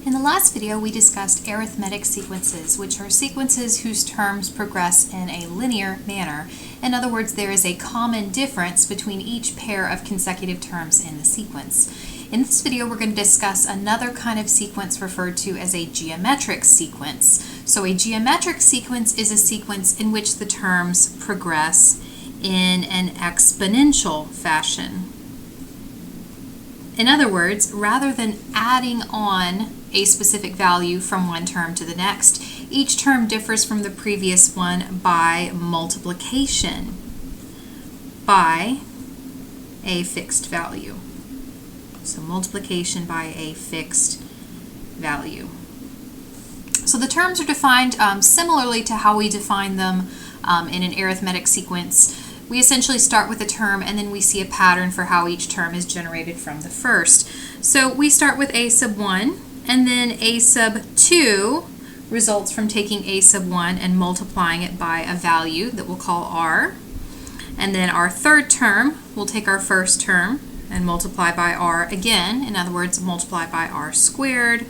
In the last video, we discussed arithmetic sequences, which are sequences whose terms progress in a linear manner. In other words, there is a common difference between each pair of consecutive terms in the sequence. In this video, we're going to discuss another kind of sequence referred to as a geometric sequence. So a geometric sequence is a sequence in which the terms progress in an exponential fashion. In other words, rather than adding on a specific value from one term to the next, each term differs from the previous one by multiplication by a fixed value. So multiplication by a fixed value. So the terms are defined similarly to how we define them in an arithmetic sequence. We essentially start with a term and then we see a pattern for how each term is generated from the first. So we start with a sub 1, and then a sub 2 results from taking a sub 1 and multiplying it by a value that we'll call r. And then our third term, we'll take our first term and multiply by r again. In other words, multiply by r squared.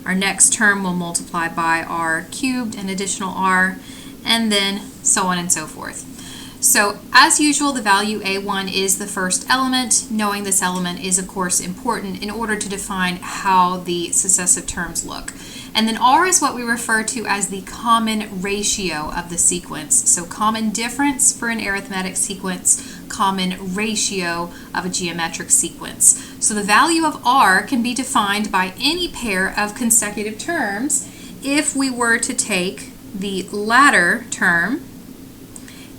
Our next term will multiply by r cubed, an additional r, and then so on and so forth. So as usual, the value a1 is the first element. Knowing this element is of course important in order to define how the successive terms look. And then r is what we refer to as the common ratio of the sequence. So common difference for an arithmetic sequence, common ratio of a geometric sequence. So the value of r can be defined by any pair of consecutive terms if we were to take the latter term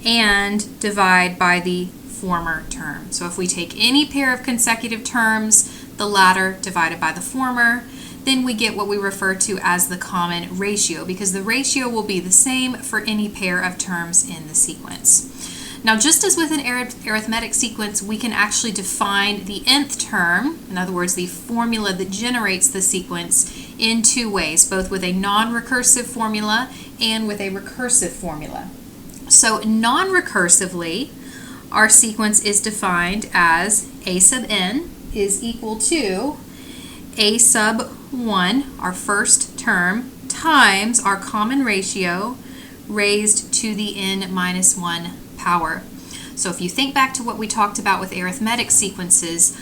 and divide by the former term. So if we take any pair of consecutive terms, the latter divided by the former, then we get what we refer to as the common ratio, because the ratio will be the same for any pair of terms in the sequence. Now, just as with an arithmetic sequence, we can actually define the nth term, in other words, the formula that generates the sequence, in two ways, both with a non-recursive formula and with a recursive formula. So non-recursively, our sequence is defined as a sub n is equal to a sub 1, our first term, times our common ratio raised to the n minus 1 power. So if you think back to what we talked about with arithmetic sequences,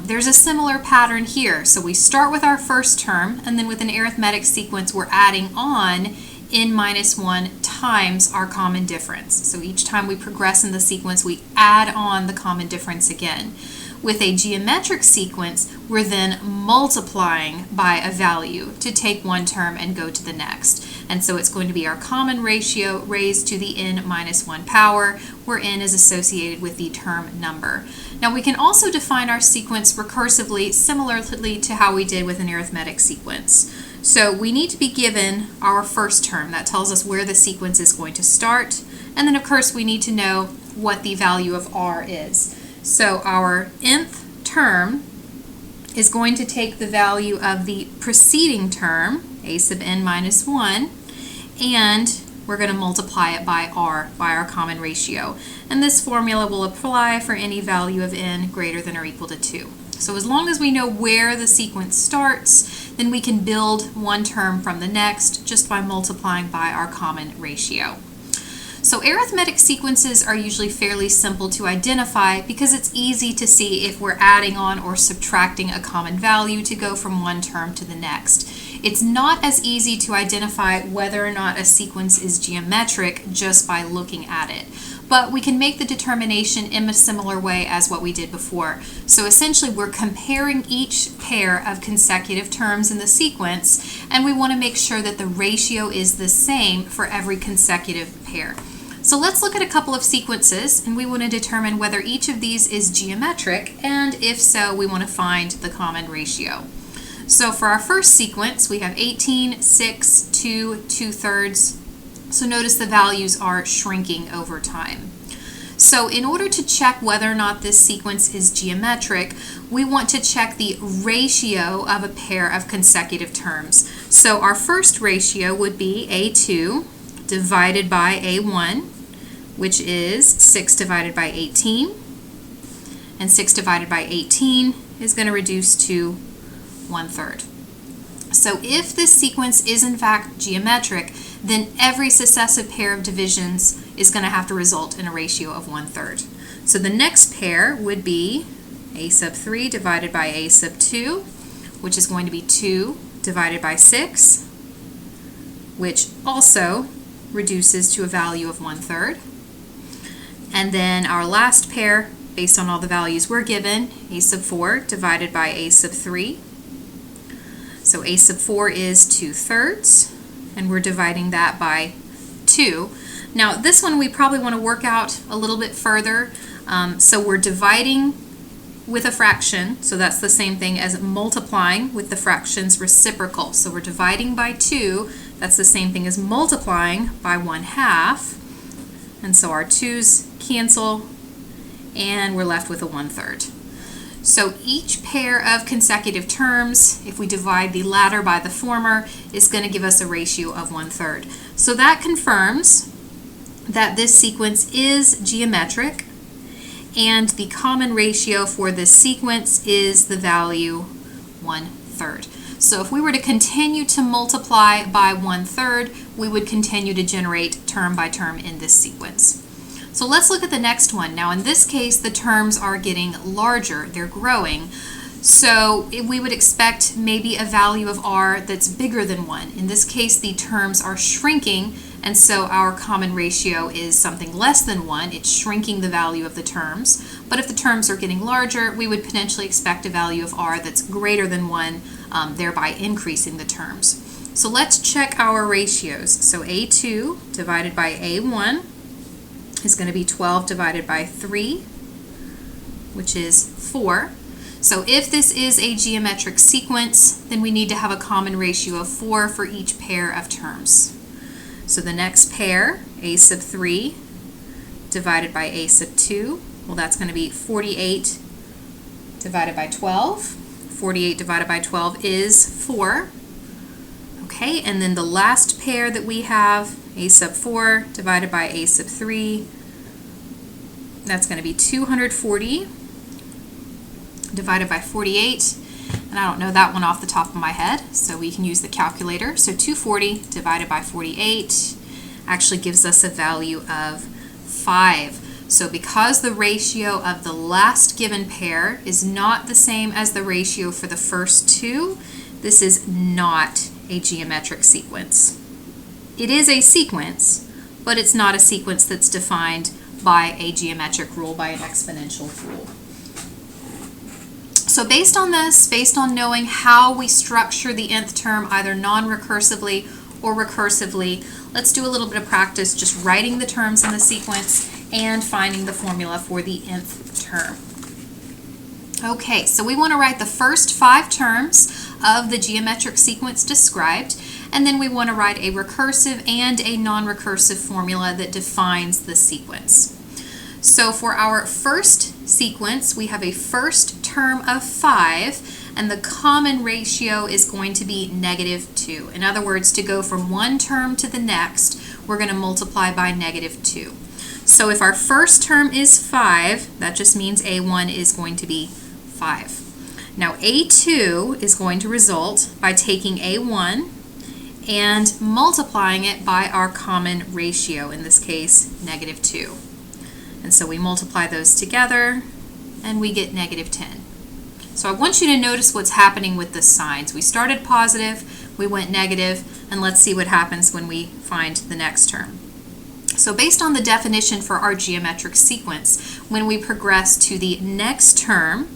there's a similar pattern here. So we start with our first term, and then with an arithmetic sequence, we're adding on n minus 1 times our common difference. So each time we progress in the sequence, we add on the common difference again. With a geometric sequence, we're then multiplying by a value to take one term and go to the next. And so it's going to be our common ratio raised to the n minus 1 power, where n is associated with the term number. Now we can also define our sequence recursively, similarly to how we did with an arithmetic sequence. So we need to be given our first term. That tells us where the sequence is going to start. And then of course we need to know what the value of r is. So our nth term is going to take the value of the preceding term, a sub n minus 1, and we're going to multiply it by r, by our common ratio. And this formula will apply for any value of n greater than or equal to 2. So as long as we know where the sequence starts, then we can build one term from the next just by multiplying by our common ratio. So arithmetic sequences are usually fairly simple to identify because it's easy to see if we're adding on or subtracting a common value to go from one term to the next. It's not as easy to identify whether or not a sequence is geometric just by looking at it. But we can make the determination in a similar way as what we did before. So essentially we're comparing each pair of consecutive terms in the sequence, and we want to make sure that the ratio is the same for every consecutive pair. So let's look at a couple of sequences, and we want to determine whether each of these is geometric, and if so, we want to find the common ratio. So for our first sequence, we have 18, 6, 2, 2/3. So notice the values are shrinking over time. So in order to check whether or not this sequence is geometric, we want to check the ratio of a pair of consecutive terms. So our first ratio would be a2 divided by a1, which is 6 divided by 18. And 6 divided by 18 is going to reduce to 1/3. So if this sequence is in fact geometric, then every successive pair of divisions is going to have to result in a ratio of 1/3. So the next pair would be a sub 3 divided by a sub 2, which is going to be 2 divided by 6, which also reduces to a value of 1/3. And then our last pair, based on all the values we're given, a sub 4 divided by a sub 3. So a sub 4 is 2/3, and we're dividing that by 2. Now this one we probably want to work out a little bit further. So we're dividing with a fraction, so that's the same thing as multiplying with the fraction's reciprocal. So we're dividing by 2, that's the same thing as multiplying by 1/2. And so our 2's cancel, and we're left with a 1/3. So each pair of consecutive terms, if we divide the latter by the former, is going to give us a ratio of 1/3. So that confirms that this sequence is geometric, and the common ratio for this sequence is the value 1/3. So if we were to continue to multiply by 1/3, we would continue to generate term by term in this sequence. So let's look at the next one. Now in this case, the terms are getting larger, they're growing. So we would expect maybe a value of r that's bigger than 1. In this case, the terms are shrinking, and so our common ratio is something less than 1. It's shrinking the value of the terms. But if the terms are getting larger, we would potentially expect a value of r that's greater than 1, thereby increasing the terms. So let's check our ratios. So a2 divided by a1 is going to be 12 divided by 3, which is 4. So if this is a geometric sequence, then we need to have a common ratio of 4 for each pair of terms. So the next pair, a sub 3 divided by a sub 2, well, that's going to be 48 divided by 12. 48 divided by 12 is 4. Okay, and then the last pair that we have, a sub 4 divided by a sub 3, that's going to be 240 divided by 48, and I don't know that one off the top of my head, so we can use the calculator. So 240 divided by 48 actually gives us a value of 5. So because the ratio of the last given pair is not the same as the ratio for the first two, this is not a geometric sequence. It is a sequence, but it's not a sequence that's defined by a geometric rule, by an exponential rule. So based on this, based on knowing how we structure the nth term either non-recursively or recursively, let's do a little bit of practice just writing the terms in the sequence and finding the formula for the nth term. Okay, so we want to write the first 5 terms of the geometric sequence described, and then we want to write a recursive and a non-recursive formula that defines the sequence. So for our first sequence, we have a first term of 5, and the common ratio is going to be -2. In other words, to go from one term to the next, we're going to multiply by -2. So if our first term is 5, that just means A1 is going to be 5. Now A2 is going to result by taking A1 and multiplying it by our common ratio, in this case, -2. And so we multiply those together, and we get -10. So I want you to notice what's happening with the signs. We started positive, we went negative, and let's see what happens when we find the next term. So based on the definition for our geometric sequence, when we progress to the next term,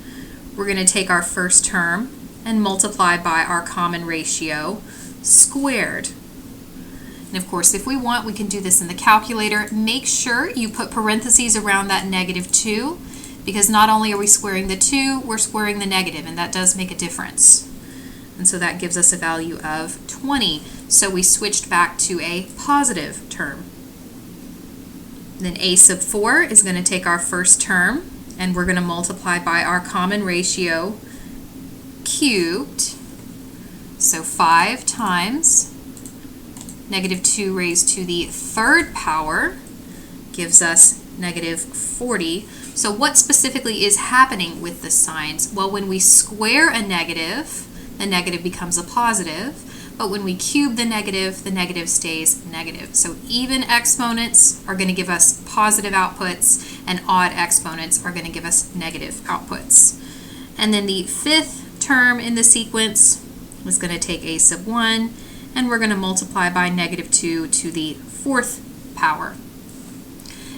we're going to take our first term and multiply by our common ratio squared. And of course, if we want, we can do this in the calculator. Make sure you put parentheses around that -2, because not only are we squaring the 2, we're squaring the negative, and that does make a difference. And so that gives us a value of 20. So we switched back to a positive term. Then a sub 4 is going to take our first term, and we're going to multiply by our common ratio cubed. So 5 times -2 raised to the 3rd power gives us -40. So what specifically is happening with the signs? Well, when we square a negative, the negative becomes a positive. But when we cube the negative stays negative. So even exponents are going to give us positive outputs, and odd exponents are going to give us negative outputs. And then the fifth term in the sequence is going to take a sub 1, and we're going to multiply by negative 2 to the fourth power.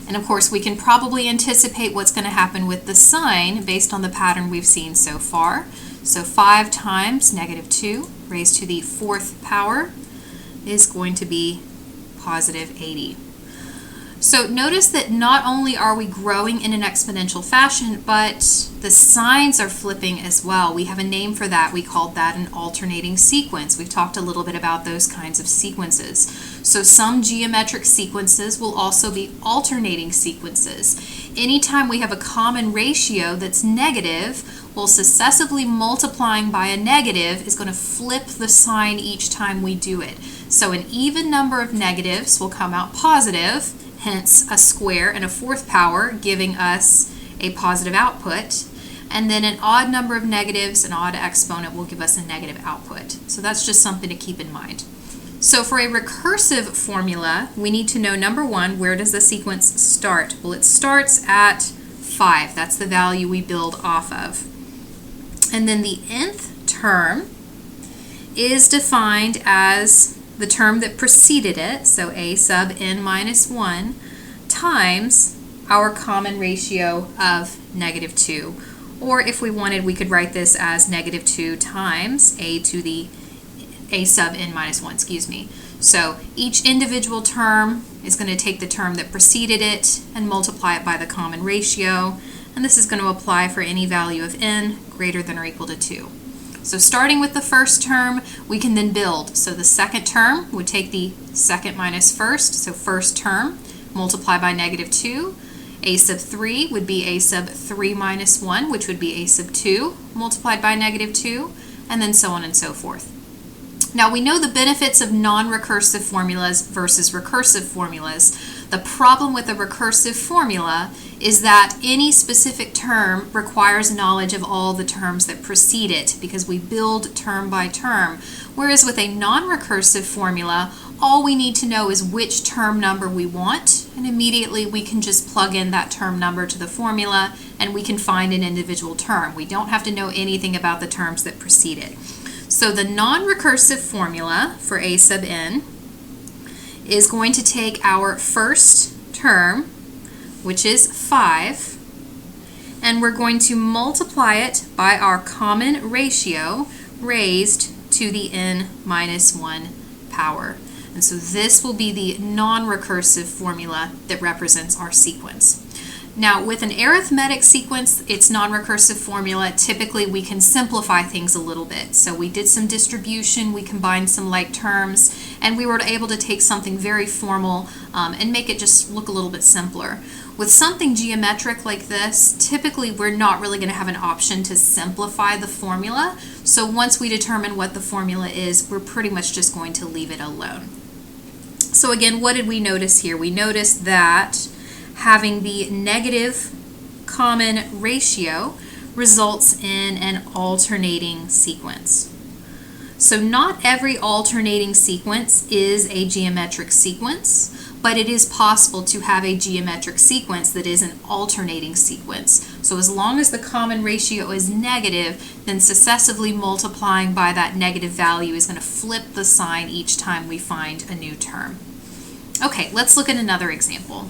And of course, we can probably anticipate what's going to happen with the sign based on the pattern we've seen so far. So 5 times negative 2 raised to the fourth power is going to be positive 80. So notice that not only are we growing in an exponential fashion, but the signs are flipping as well. We have a name for that. We called that an alternating sequence. We've talked a little bit about those kinds of sequences. So some geometric sequences will also be alternating sequences. Anytime we have a common ratio that's negative, well, successively multiplying by a negative is going to flip the sign each time we do it. So an even number of negatives will come out positive, hence a square and a fourth power giving us a positive output. And then an odd number of negatives, an odd exponent, will give us a negative output. So that's just something to keep in mind. So for a recursive formula, we need to know, number one, where does the sequence start? Well, it starts at 5. That's the value we build off of. And then the nth term is defined as the term that preceded it, so a sub n minus 1, times our common ratio of negative 2. Or if we wanted, we could write this as negative 2 times a to the a sub n minus 1, excuse me. So each individual term is going to take the term that preceded it and multiply it by the common ratio. And this is going to apply for any value of n greater than or equal to 2. So starting with the first term, we can then build. So the second term would take the second minus first, so first term, multiply by negative 2. A sub 3 would be a sub 3 minus 1, which would be a sub 2, multiplied by negative 2, and then so on and so forth. Now we know the benefits of non-recursive formulas versus recursive formulas. The problem with a recursive formula is that any specific term requires knowledge of all the terms that precede it because we build term by term. Whereas with a non-recursive formula, all we need to know is which term number we want, and immediately we can just plug in that term number to the formula and we can find an individual term. We don't have to know anything about the terms that precede it. So the non-recursive formula for a sub n is going to take our first term, which is 5, and we're going to multiply it by our common ratio raised to the n minus 1 power. And so this will be the non-recursive formula that represents our sequence. Now, with an arithmetic sequence, its non-recursive formula, typically we can simplify things a little bit. So we did some distribution, we combined some like terms, and we were able to take something very formal and make it just look a little bit simpler. With something geometric like this, typically we're not really going to have an option to simplify the formula. So once we determine what the formula is, we're pretty much just going to leave it alone. So again, what did we notice here? We noticed that having the negative common ratio results in an alternating sequence. So not every alternating sequence is a geometric sequence, but it is possible to have a geometric sequence that is an alternating sequence. So as long as the common ratio is negative, then successively multiplying by that negative value is going to flip the sign each time we find a new term. Okay, let's look at another example.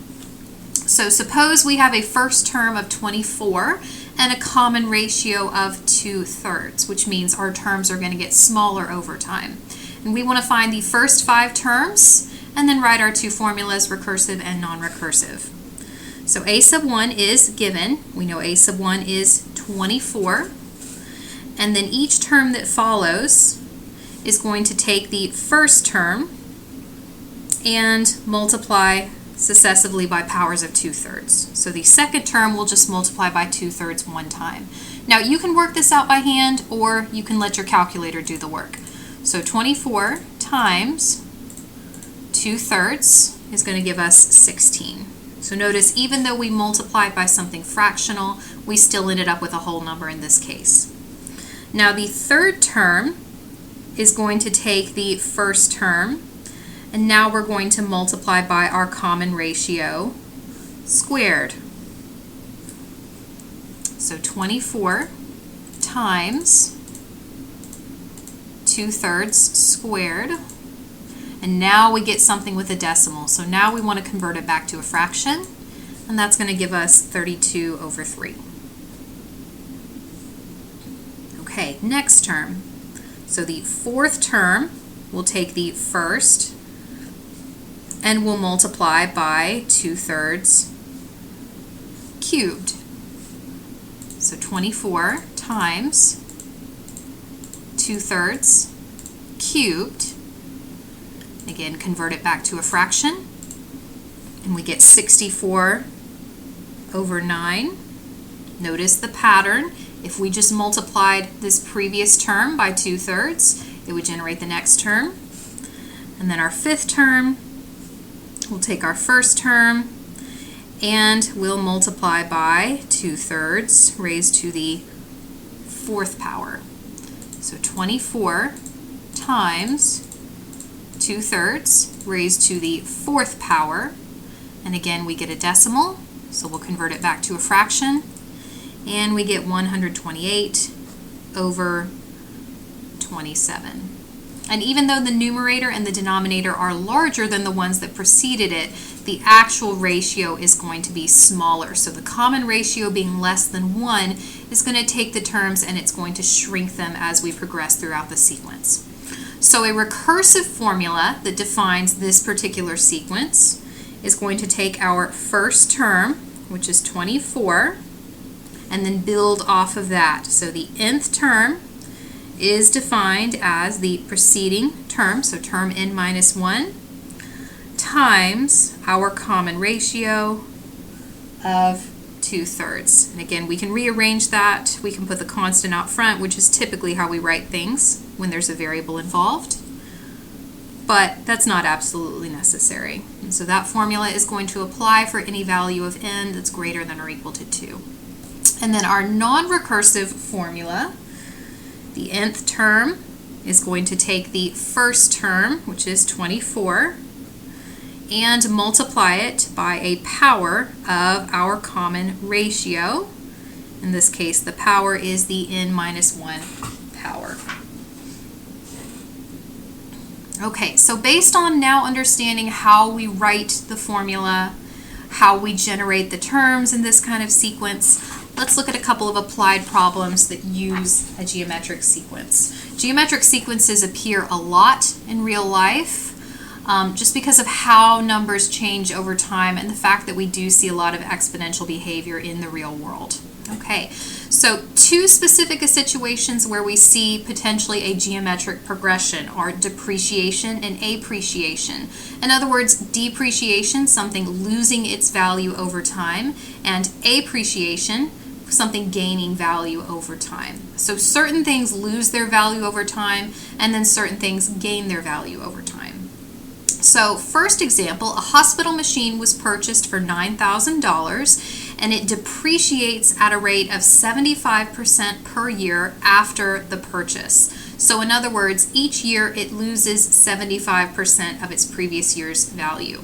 So suppose we have a first term of 24 and a common ratio of 2/3, which means our terms are going to get smaller over time. And we want to find the first 5 terms and then write our two formulas, recursive and non-recursive. So a sub 1 is given. We know a sub 1 is 24. And then each term that follows is going to take the first term and multiply successively by powers of 2/3. So the second term will just multiply by 2/3 one time. Now you can work this out by hand or you can let your calculator do the work. So 24 times 2/3 is going to give us 16. So notice even though we multiplied by something fractional, we still ended up with a whole number in this case. Now the third term is going to take the first term, and now we're going to multiply by our common ratio squared. So 24 times 2/3 squared, and now we get something with a decimal. So now we want to convert it back to a fraction, and that's going to give us 32/3. Okay, next term. So the fourth term will take the first and we'll multiply by 2/3 cubed. So 24 times 2/3 cubed. Again, convert it back to a fraction, and we get 64/9. Notice the pattern. If we just multiplied this previous term by 2/3, it would generate the next term. And then our fifth term, we'll take our first term and we'll multiply by 2/3 raised to the fourth power. So 24 times 2/3 raised to the fourth power. And again, we get a decimal, so we'll convert it back to a fraction. And we get 128/27. And even though the numerator and the denominator are larger than the ones that preceded it, the actual ratio is going to be smaller. So the common ratio being less than 1 is going to take the terms and it's going to shrink them as we progress throughout the sequence. So a recursive formula that defines this particular sequence is going to take our first term, which is 24, and then build off of that. So the nth term is defined as the preceding term, so term n minus 1, times our common ratio of 2/3. And again, we can rearrange that. We can put the constant out front, which is typically how we write things when there's a variable involved, but that's not absolutely necessary. And so that formula is going to apply for any value of n that's greater than or equal to 2. And then our non-recursive formula, the nth term is going to take the first term, which is 24, and multiply it by a power of our common ratio. In this case, the power is the n minus 1 power. Okay, so based on now understanding how we write the formula, how we generate the terms in this kind of sequence, let's look at a couple of applied problems that use a geometric sequence. Geometric sequences appear a lot in real life just because of how numbers change over time and the fact that we do see a lot of exponential behavior in the real world. Okay, so two specific situations where we see potentially a geometric progression are depreciation and appreciation. In other words, depreciation, something losing its value over time, and appreciation, something gaining value over time. So certain things lose their value over time, and then certain things gain their value over time. So first example, a hospital machine was purchased for $9,000 and it depreciates at a rate of 75% per year after the purchase. So in other words, each year it loses 75% of its previous year's value.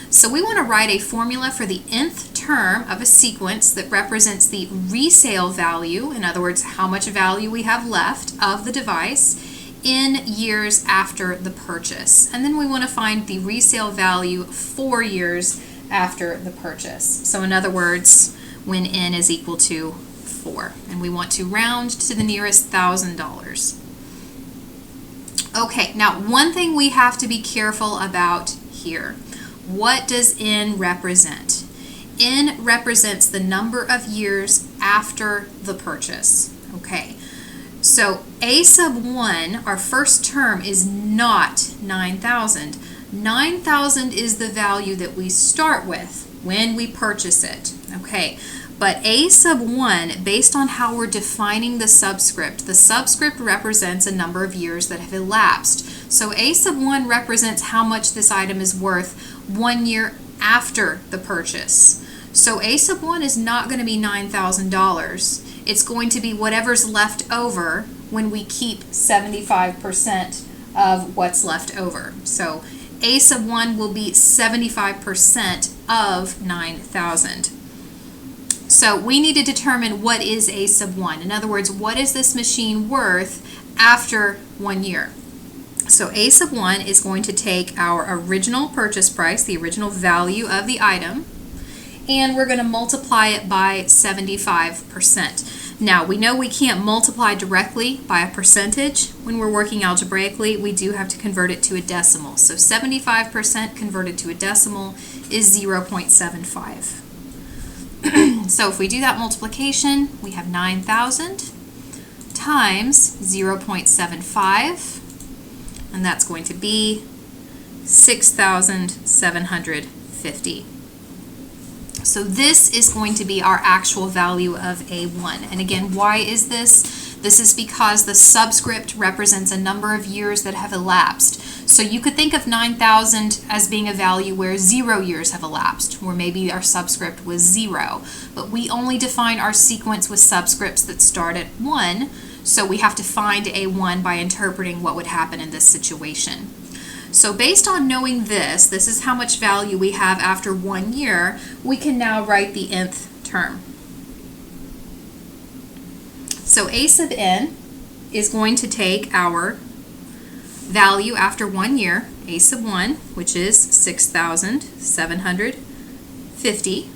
So we want to write a formula for the nth term of a sequence that represents the resale value, in other words, how much value we have left of the device in years after the purchase. And then we want to find the resale value 4 years after the purchase. So in other words, when n is equal to 4. And we want to round to the nearest $1,000. Okay, now one thing we have to be careful about here. What does n represent? N represents the number of years after the purchase. Okay, so a sub 1, our first term, is not 9,000. 9,000 is the value that we start with when we purchase it. Okay, but a sub 1, based on how we're defining the subscript represents a number of years that have elapsed. So a sub 1 represents how much this item is worth 1 year after the purchase. So a sub 1 is not going to be $9,000. It's going to be whatever's left over when we keep 75% of what's left over. So A sub 1 will be 75% of 9,000. So we need to determine what is A sub 1. In other words, what is this machine worth after 1 year? So A sub 1 is going to take our original purchase price, the original value of the item, and we're going to multiply it by 75%. Now, we know we can't multiply directly by a percentage. When we're working algebraically, we do have to convert it to a decimal. So 75% converted to a decimal is 0.75. So if we do that multiplication, we have 9,000 times 0.75, and that's going to be 6,750. So this is going to be our actual value of A1. And again, why is this? This is because the subscript represents a number of years that have elapsed. So you could think of 9,000 as being a value where 0 years have elapsed, where maybe our subscript was 0. But we only define our sequence with subscripts that start at 1, so we have to find A1 by interpreting what would happen in this situation. So based on knowing this is how much value we have after 1 year, we can now write the nth term. So A sub n is going to take our value after 1 year, A sub 1, which is 6,750.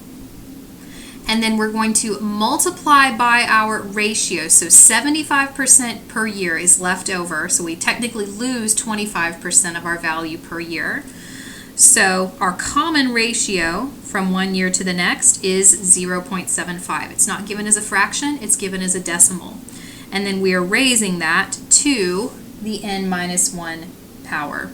And then we're going to multiply by our ratio. So 75% per year is left over. So we technically lose 25% of our value per year. So our common ratio from 1 year to the next is 0.75. It's not given as a fraction, it's given as a decimal. And then we are raising that to the n minus 1 power.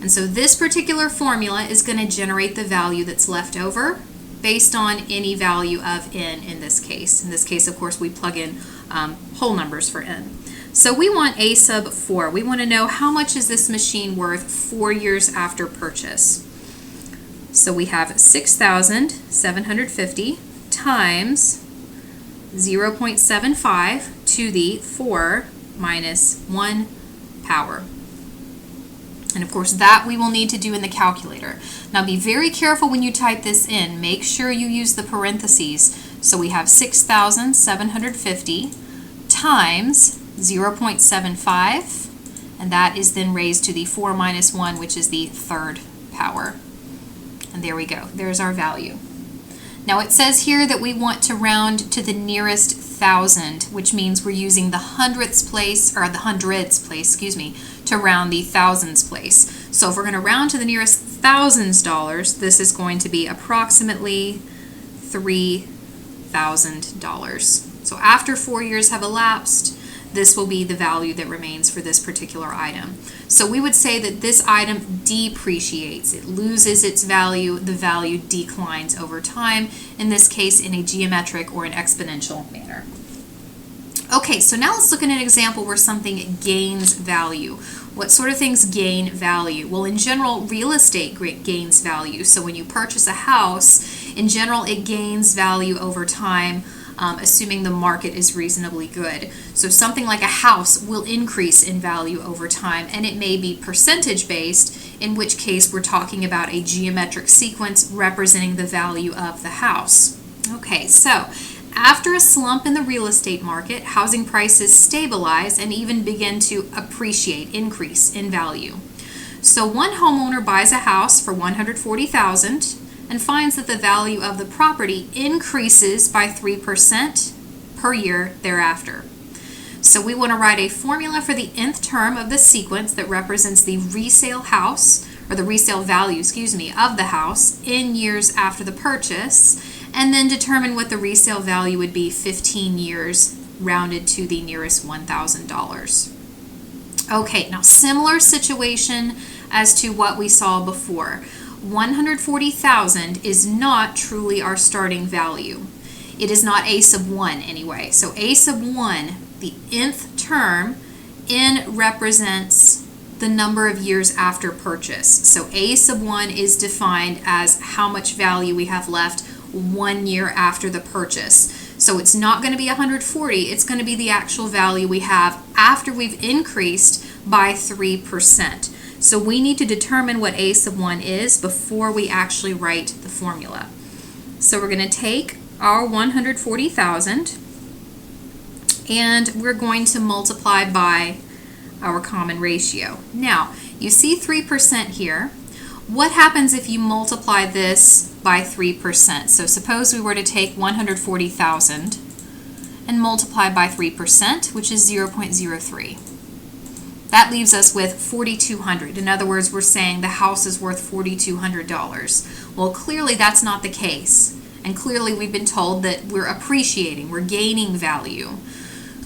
And so this particular formula is going to generate the value that's left over based on any value of n in this case. In this case, of course, we plug in whole numbers for n. So we want A sub 4. We want to know how much is this machine worth 4 years after purchase. So we have 6,750 times 0.75 to the 4 minus 1 power. And of course that we will need to do in the calculator. Now be very careful when you type this in. Make sure you use the parentheses. So we have 6,750 times 0.75, and that is then raised to the 4 minus 1, which is the third power. And there we go. There's our value. Now it says here that we want to round to the nearest thousand, which means we're using the hundredths place, to round the thousands place. So if we're going to round to the nearest thousands dollars, this is going to be approximately $3,000. So after 4 years have elapsed, this will be the value that remains for this particular item. So we would say that this item depreciates. It loses its value. The value declines over time, in this case in a geometric or an exponential manner. Okay, so now let's look at an example where something gains value. What sort of things gain value? Well, in general, real estate gains value. So when you purchase a house, in general, it gains value over time, assuming the market is reasonably good. So something like a house will increase in value over time, and it may be percentage based, in which case we're talking about a geometric sequence representing the value of the house. Okay, so after a slump in the real estate market, housing prices stabilize and even begin to appreciate, increase in value. So one homeowner buys a house for $140,000 and finds that the value of the property increases by 3% per year thereafter. So we want to write a formula for the nth term of the sequence that represents the resale house, or the resale value, of the house in years after the purchase, and then determine what the resale value would be 15 years rounded to the nearest $1,000. Okay, now similar situation as to what we saw before. 140,000 is not truly our starting value. It is not A sub 1 anyway. So A sub 1, the nth term, n represents the number of years after purchase. So A sub 1 is defined as how much value we have left 1 year after the purchase. So it's not going to be 140, it's going to be the actual value we have after we've increased by 3%. So we need to determine what a sub 1 is before we actually write the formula. So we're going to take our 140,000 and we're going to multiply by our common ratio. Now, you see 3% here. What happens if you multiply this by 3%? So suppose we were to take 140,000 and multiply by 3%, which is 0.03. That leaves us with 4,200. In other words, we're saying the house is worth $4,200. Well, clearly that's not the case. And clearly we've been told that we're appreciating, we're gaining value.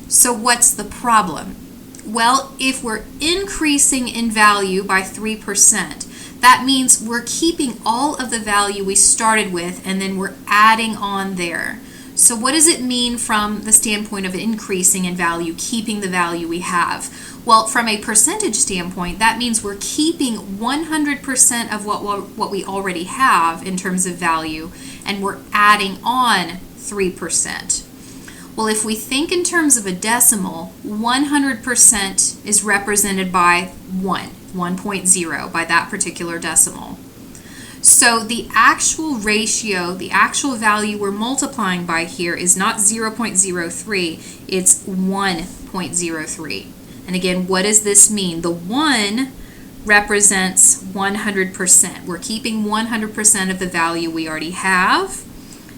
So what's the problem? Well, if we're increasing in value by 3%, that means we're keeping all of the value we started with and then we're adding on there. So what does it mean from the standpoint of increasing in value, keeping the value we have? Well, from a percentage standpoint, that means we're keeping 100% of what we already have in terms of value, and we're adding on 3%. Well, if we think in terms of a decimal, 100% is represented by 1.0, by that particular decimal. So the actual ratio, the actual value we're multiplying by here is not 0.03, it's 1.03. And again, what does this mean? The 1 represents 100%. We're keeping 100% of the value we already have,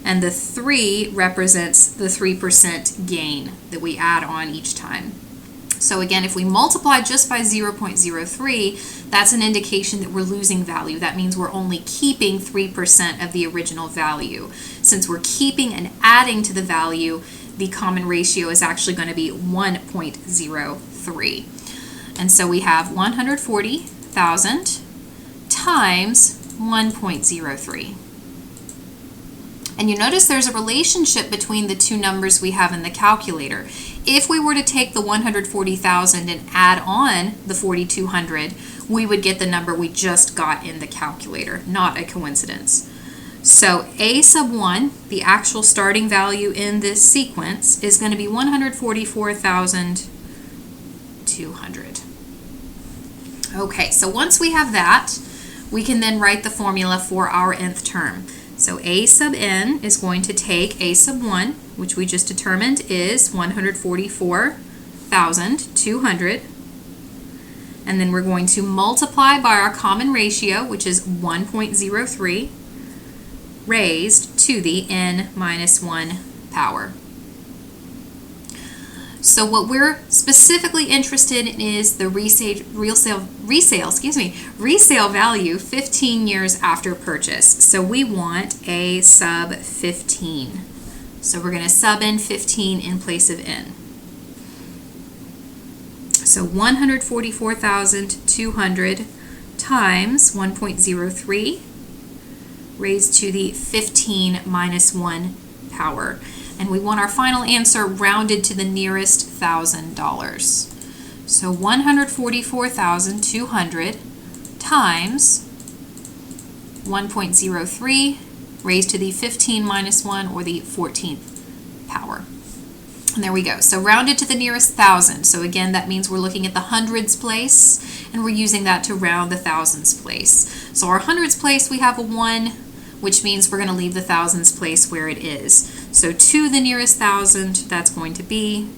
and the 3 represents the 3% gain that we add on each time. So again, if we multiply just by 0.03, that's an indication that we're losing value. That means we're only keeping 3% of the original value. Since we're keeping and adding to the value, the common ratio is actually going to be 1.03. And so we have 140,000 times 1.03. And you notice there's a relationship between the two numbers we have in the calculator. If we were to take the 140,000 and add on the 4,200, we would get the number we just got in the calculator, not a coincidence. So a sub 1, the actual starting value in this sequence, is going to be 144,200. Okay, so once we have that, we can then write the formula for our nth term. So a sub n is going to take a sub 1, which we just determined is 144,200, and then we're going to multiply by our common ratio, which is 1.03, raised to the n minus 1 power. So what we're specifically interested in is the resale value 15 years after purchase. So we want a sub 15. So we're going to sub in 15 in place of n. So 144,200 times 1.03 raised to the 15 minus 1 power. And we want our final answer rounded to the nearest $1,000. So 144,200 times 1.03 raised to the 15 minus 1, or the 14th power. And there we go. So rounded to the nearest 1,000. So again, that means we're looking at the hundreds place, and we're using that to round the thousands place. So our hundreds place, we have a 1, which means we're going to leave the thousands place where it is. So to the nearest 1,000, that's going to be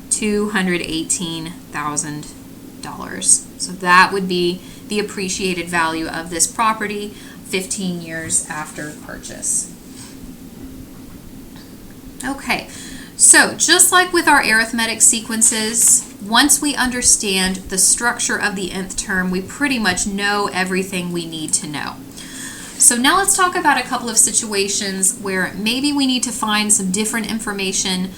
$218,000. So that would be the appreciated value of this property 15 years after purchase. Okay, so just like with our arithmetic sequences, once we understand the structure of the nth term, we pretty much know everything we need to know. So now let's talk about a couple of situations where maybe we need to find some different information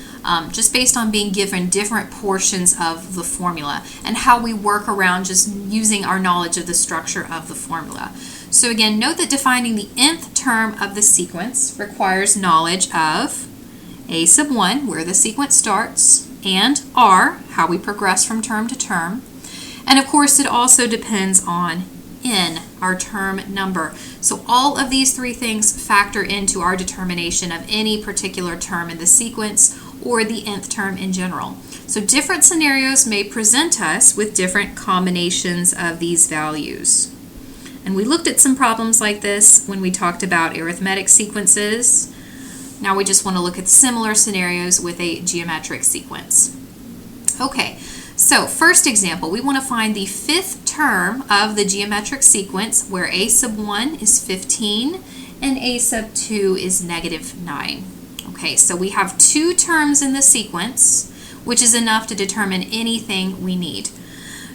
just based on being given different portions of the formula, and how we work around just using our knowledge of the structure of the formula. So again, note that defining the nth term of the sequence requires knowledge of a sub 1, where the sequence starts, and r, how we progress from term to term. And of course, it also depends on n, our term number. So all of these three things factor into our determination of any particular term in the sequence or the nth term in general. So different scenarios may present us with different combinations of these values. And we looked at some problems like this when we talked about arithmetic sequences. Now we just want to look at similar scenarios with a geometric sequence. Okay, so first example, we want to find the fifth term of the geometric sequence where a sub 1 is 15 and a sub 2 is negative 9. Okay, so we have two terms in the sequence, which is enough to determine anything we need.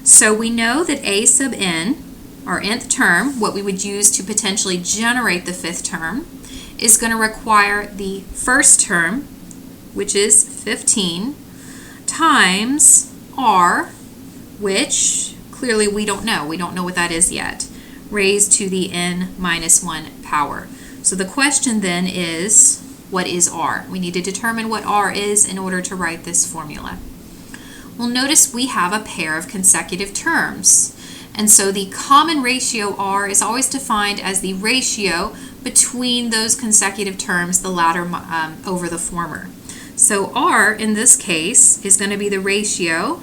So we know that a sub n, our nth term, what we would use to potentially generate the fifth term, is going to require the first term, which is 15, times r, which clearly we don't know. We don't know what that is yet, raised to the n minus 1 power. So the question then is, what is r? We need to determine what r is in order to write this formula. Well, notice we have a pair of consecutive terms. And so the common ratio r is always defined as the ratio between those consecutive terms, the latter over the former. So r in this case is going to be the ratio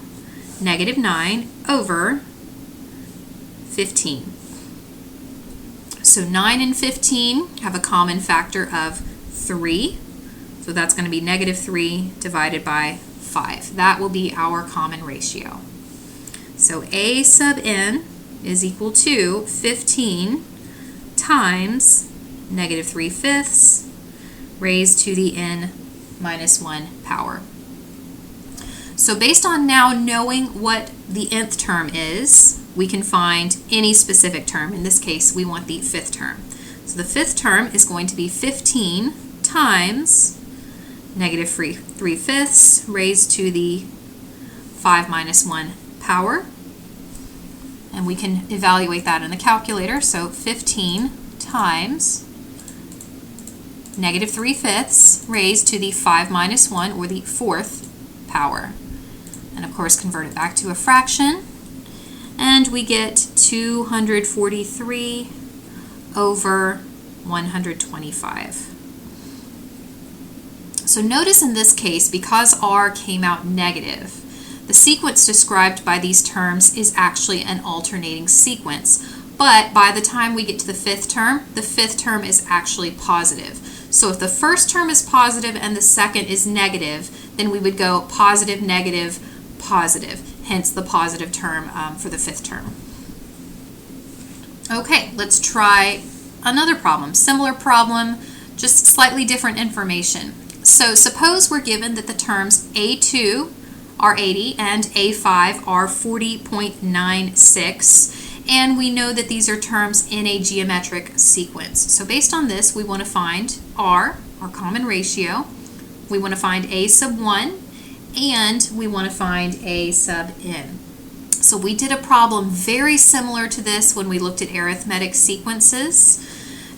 negative 9 over 15. So 9 and 15 have a common factor of 3. So that's going to be negative 3 divided by 5. That will be our common ratio. So a sub n is equal to 15 times negative 3/5 raised to the n minus 1 power. So based on now knowing what the nth term is, we can find any specific term. In this case, we want the fifth term. So the fifth term is going to be 15 times negative 3/5 raised to the 5 minus 1 power. And we can evaluate that in the calculator. So 15 times negative 3/5 raised to the 5 minus 1, or the fourth power. And of course convert it back to a fraction. And we get 243 over 125. So notice in this case, because r came out negative, the sequence described by these terms is actually an alternating sequence. But by the time we get to the fifth term is actually positive. So if the first term is positive and the second is negative, then we would go positive, negative, positive, hence the positive term for the fifth term. Okay, let's try another problem. Similar problem, just slightly different information. So suppose we're given that the terms a2 are 80 and a5 are 40.96. And we know that these are terms in a geometric sequence. So based on this, we want to find r, our common ratio. We want to find a sub 1, and we want to find a sub n. So we did a problem very similar to this when we looked at arithmetic sequences.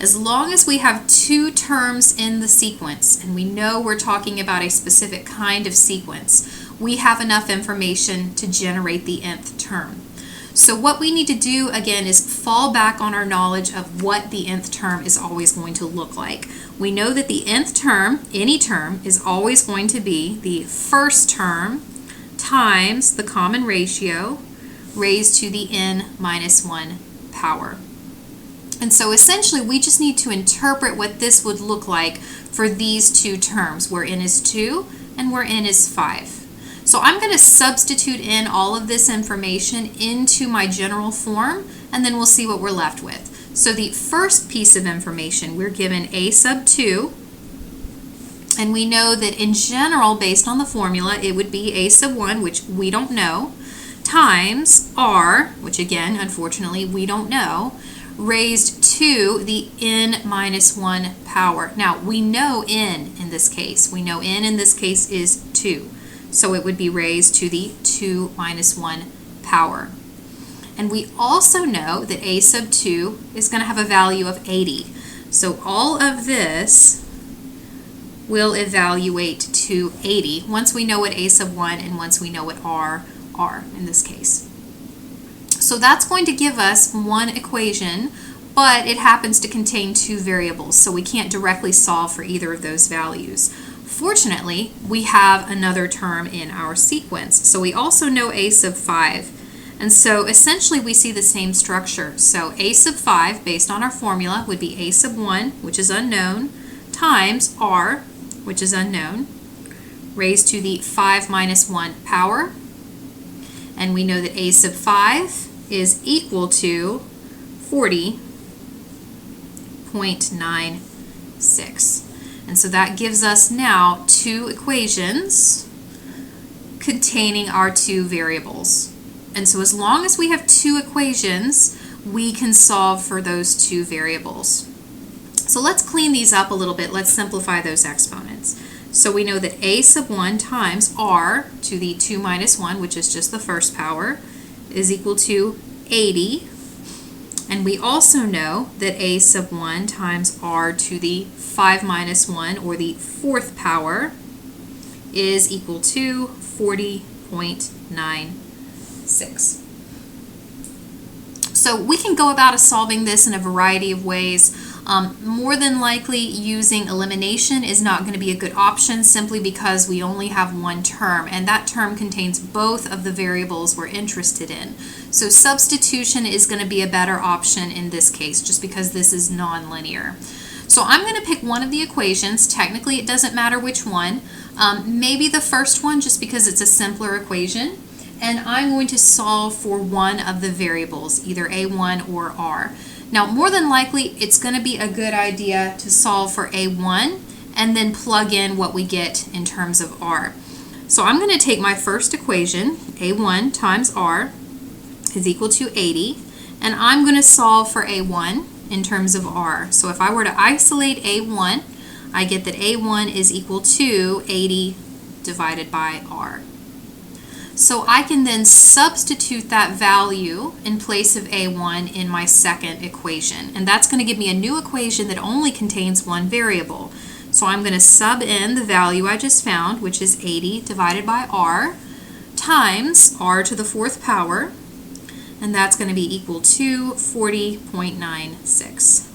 As long as we have two terms in the sequence, and we know we're talking about a specific kind of sequence, we have enough information to generate the nth term. So what we need to do, again, is fall back on our knowledge of what the nth term is always going to look like. We know that the nth term, any term, is always going to be the first term times the common ratio raised to the n minus 1 power. And so essentially we just need to interpret what this would look like for these two terms, where n is 2 and where n is 5. So I'm going to substitute in all of this information into my general form, and then we'll see what we're left with. So the first piece of information, we're given a sub 2, and we know that in general, based on the formula, it would be a sub 1, which we don't know, times r, which again, unfortunately, we don't know, raised to the n minus 1 power. Now, we know n in this case. We know n in this case is 2. So it would be raised to the 2 minus 1 power. And we also know that a sub 2 is going to have a value of 80. So all of this will evaluate to 80 once we know what a sub 1 and once we know what r are in this case. So that's going to give us one equation, but it happens to contain two variables, so we can't directly solve for either of those values. Fortunately, we have another term in our sequence, so we also know a sub 5. And so essentially we see the same structure. So a sub 5, based on our formula, would be a sub 1, which is unknown, times r, which is unknown, raised to the 5 minus 1 power. And we know that a sub 5 is equal to 40.96. And so that gives us now two equations containing our two variables. And so as long as we have two equations, we can solve for those two variables. So let's clean these up a little bit. Let's simplify those exponents. So we know that a sub 1 times r to the 2 minus 1, which is just the first power, is equal to 80. And we also know that a sub 1 times r to the 5 minus 1, or the fourth power, is equal to 40.96. So we can go about solving this in a variety of ways. More than likely, using elimination is not going to be a good option simply because we only have one term, and that term contains both of the variables we're interested in. So substitution is going to be a better option in this case, just because this is nonlinear. So I'm going to pick one of the equations. Technically, it doesn't matter which one. Maybe the first one, just because it's a simpler equation. And I'm going to solve for one of the variables, either a1 or r. Now, more than likely, it's going to be a good idea to solve for a1 and then plug in what we get in terms of r. So I'm going to take my first equation, a1 times r is equal to 80, and I'm going to solve for a1 in terms of r. So if I were to isolate a1, I get that a1 is equal to 80 divided by r. So I can then substitute that value in place of a1 in my second equation. And that's going to give me a new equation that only contains one variable. So I'm going to sub in the value I just found, which is 80 divided by r, times r to the fourth power, and that's going to be equal to 40.96.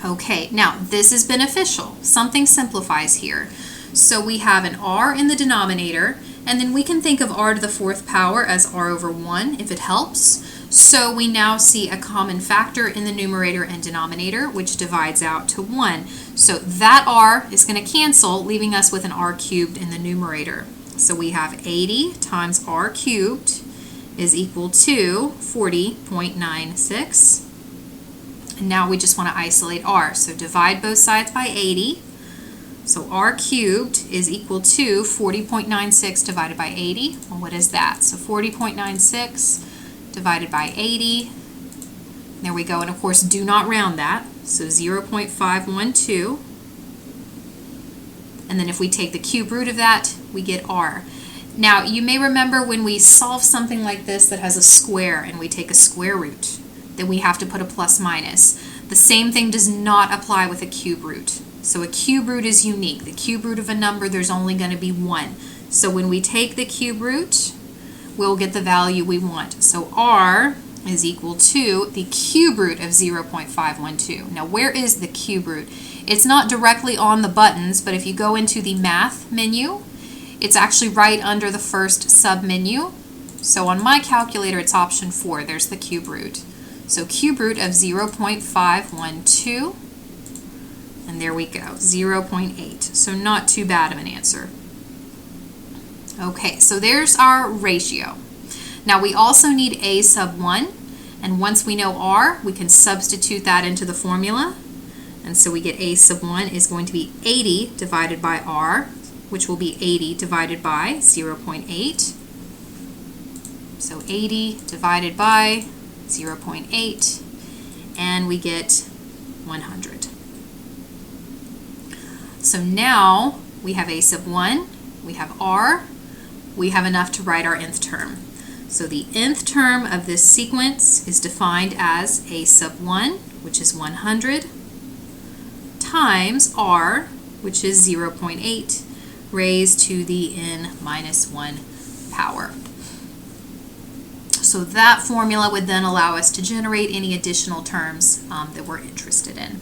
Okay, now this is beneficial. Something simplifies here. So we have an r in the denominator, and then we can think of r to the fourth power as r over 1 if it helps. So we now see a common factor in the numerator and denominator, which divides out to 1. So that r is going to cancel, leaving us with an r cubed in the numerator. So we have 80 times r cubed is equal to 40.96. And now we just want to isolate r. So divide both sides by 80. So r cubed is equal to 40.96 divided by 80. Well, what is that? So 40.96 divided by 80. There we go. And of course, do not round that. So 0.512. And then if we take the cube root of that, we get r. Now, you may remember when we solve something like this that has a square and we take a square root, then we have to put a plus minus. The same thing does not apply with a cube root. So a cube root is unique. The cube root of a number, there's only going to be one. So when we take the cube root, we'll get the value we want. So r is equal to the cube root of 0.512. Now, where is the cube root? It's not directly on the buttons, but if you go into the math menu, it's actually right under the first sub-menu. So on my calculator, it's option 4. There's the cube root. So cube root of 0.512. And there we go, 0.8. So not too bad of an answer. Okay, so there's our ratio. Now we also need a sub 1, and once we know r, we can substitute that into the formula. And so we get a sub 1 is going to be 80 divided by r, which will be 80 divided by 0.8. So 80 divided by 0.8, and we get 100. So now we have a sub 1, we have r, we have enough to write our nth term. So the nth term of this sequence is defined as a sub 1, which is 100, times r, which is 0.8, raised to the n minus 1 power. So that formula would then allow us to generate any additional terms that we're interested in.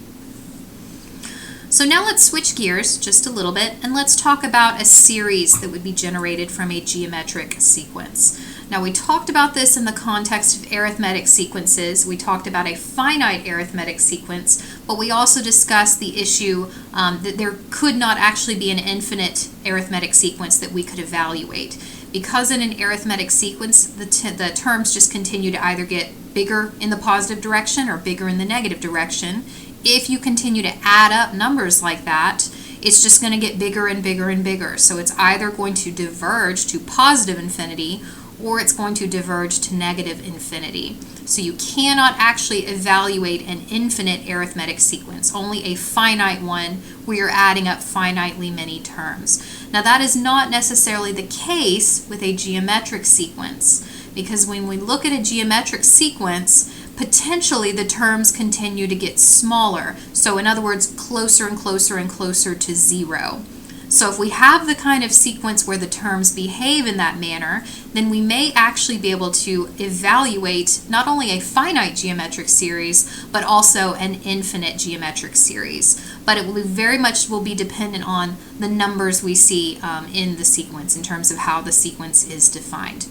So now let's switch gears just a little bit and let's talk about a series that would be generated from a geometric sequence. Now we talked about this in the context of arithmetic sequences. We talked about a finite arithmetic sequence, but we also discussed the issue that there could not actually be an infinite arithmetic sequence that we could evaluate. Because in an arithmetic sequence, the terms just continue to either get bigger in the positive direction or bigger in the negative direction. If you continue to add up numbers like that, it's just going to get bigger and bigger and bigger. So it's either going to diverge to positive infinity or it's going to diverge to negative infinity. So you cannot actually evaluate an infinite arithmetic sequence, only a finite one where you're adding up finitely many terms. Now that is not necessarily the case with a geometric sequence, because when we look at a geometric sequence, potentially the terms continue to get smaller. So in other words, closer and closer and closer to zero. So if we have the kind of sequence where the terms behave in that manner, then we may actually be able to evaluate not only a finite geometric series, but also an infinite geometric series. But it will very much be dependent on the numbers we see in the sequence in terms of how the sequence is defined.